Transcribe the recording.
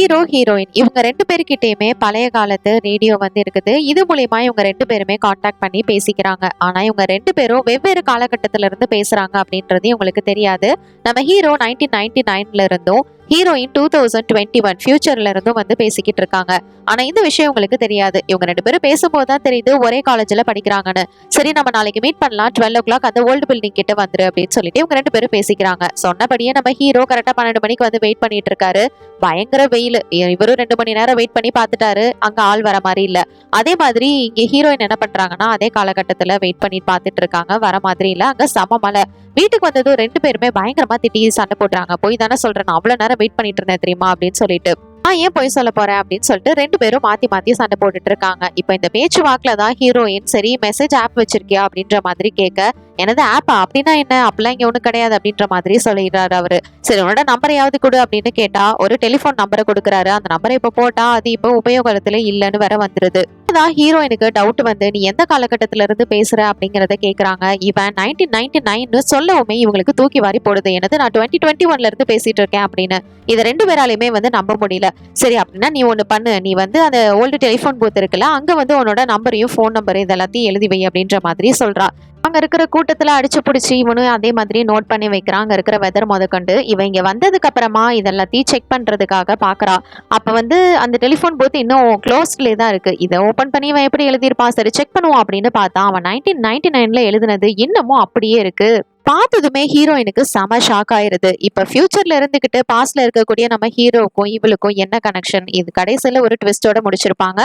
Hero heroine இவங்க 2 பேர்கிட்டயுமே பழைய காலத்து ரேடியோ வந்து இருக்குது. இது மூலியமா இவங்க 2 பேருமே கான்டாக்ட் பண்ணி பேசிக்கிறாங்க. ஆனா இவங்க 2 பேரும் வெவ்வேறு காலகட்டத்தில இருந்து பேசுறாங்க அப்படின்றது இவங்களுக்கு தெரியாது. நம்ம ஹீரோ 1999ல இருந்தும் ஹீரோயின் 2021 ஃபியூச்சர்ல இருந்தும் வந்து பேசிக்கிட்டு இருக்காங்க. ஆனா இந்த விஷயம் உங்களுக்கு தெரியாது. இவங்க 2 பேரும் பேசும்போது தான் தெரியுது ஒரே காலேஜ்ல படிக்கிறாங்கன்னு. சரி நம்ம நாளைக்கு மீட் பண்ணலாம் 12 o'clock அந்த ஓல்டு பில்டிங் கிட்ட வந்துரு அப்படின்னு சொல்லிட்டு இவங்க 2 பேரும் பேசிக்கிறாங்க. சொன்னபடியே நம்ம ஹீரோ கரெக்டா 12 மணிக்கு வந்து வெயிட் பண்ணிட்டு இருக்காரு. பயங்கர வெயில். இவரும் 2 மணி நேரம் வெயிட் பண்ணி பார்த்துட்டாரு. அங்க ஆள் வர மாதிரி இல்ல. அதே மாதிரி இங்க ஹீரோயின் என்ன பண்றாங்கன்னா அதே காலகட்டத்துல வெயிட் பண்ணி பார்த்துட்டு இருக்காங்க. வர மாதிரி இல்ல. அங்க சம மழை. வீட்டுக்கு வந்ததும் 2 பேருமே பயங்கரமா திட்டி சண்டை போடுறாங்க. போய் தானே சொல்றேன், நான் அவ்வளவு நேரம் வெயிட் பண்ணிட்டு இருந்தேன் தெரியுமா அப்படின்னு சொல்லிட்டு. நான் ஏன் போய் சொல்ல போறேன் அப்படின்னு சொல்லிட்டு 2 பேரும் மாத்தி மாத்தி சண்டை போட்டுட்டு இருக்காங்க. இப்ப இந்த பேச்சு வாக்குல தான் ஹீரோயின் சரி மெசேஜ் ஆப் வச்சிருக்கியா அப்படின்ற மாதிரி கேட்க, எனது ஆப்பா அப்படின்னா என்ன, அப்பெல்லாம் இங்க ஒண்ணு கிடையாது அப்படின்ற மாதிரி சொல்லிடுறாரு அவரு. சரி உன்னோட நம்பரையாவது கொடு அப்படின்னு கேட்டா ஒரு டெலிபோன் நம்பரை கொடுக்குறாரு. அந்த நம்பரை இப்ப போட்டா அது இப்ப உபயோகத்துல இல்லைன்னு வேற வந்துருது. ஹீரோயினுக்கு டவுட் வந்து நீ எந்த காலகட்டத்தில இருந்து பேசுற அப்படிங்கறத கேக்குறாங்க. இவன் 1999 சொல்லவுமே இவங்களுக்கு தூக்கி வாரி போடுது. எனது நான் 2021ல இருந்து பேசிட்டு இருக்கேன் அப்படின்னு. இதை 2 பேராலையுமே வந்து நம்ப முடியல. சரி அப்படின்னா நீ ஒண்ணு பண்ணு, நீ வந்து அந்த ஓல்டு டெலிபோன் பூத் இருக்குல்ல அங்க வந்து உன்னோட நம்பரையும் போன் நம்பர் இதெல்லாத்தையும் எழுதி வை அப்படின்ற மாதிரி சொல்றா. அங்க இருக்கிற கூட்டத்துல அடிச்சு பிடிச்சி இவனும் அதே மாதிரி நோட் பண்ணி வைக்கிறான். அங்க இருக்கிற வெதர் முதற்கண்டு இவன் இங்க வந்ததுக்கு அப்புறமா இதெல்லாத்தையும் செக் பண்றதுக்காக பாக்குறா. அப்ப வந்து அந்த டெலிபோன் பூத் இன்னும் க்ளோஸ்ட்லேயே தான் இருக்கு. இதை ஓபன் பண்ணி இவன் எப்படி எழுதியிருப்பான், சரி செக் பண்ணுவான் அப்படின்னு பார்த்தா அவன் 1999ல எழுதுனது இன்னமும் அப்படியே இருக்கு. பார்த்ததுமே ஹீரோயினுக்கு செம ஷாக் ஆயிருது. இப்ப ஃபியூச்சர்ல இருந்துகிட்டு பாஸ்ட்ல இருக்கக்கூடிய நம்ம ஹீரோக்கும் இவளுக்கும் என்ன கனெக்ஷன், இது கடைசியில ஒரு ட்விஸ்டோட முடிச்சிருப்பாங்க.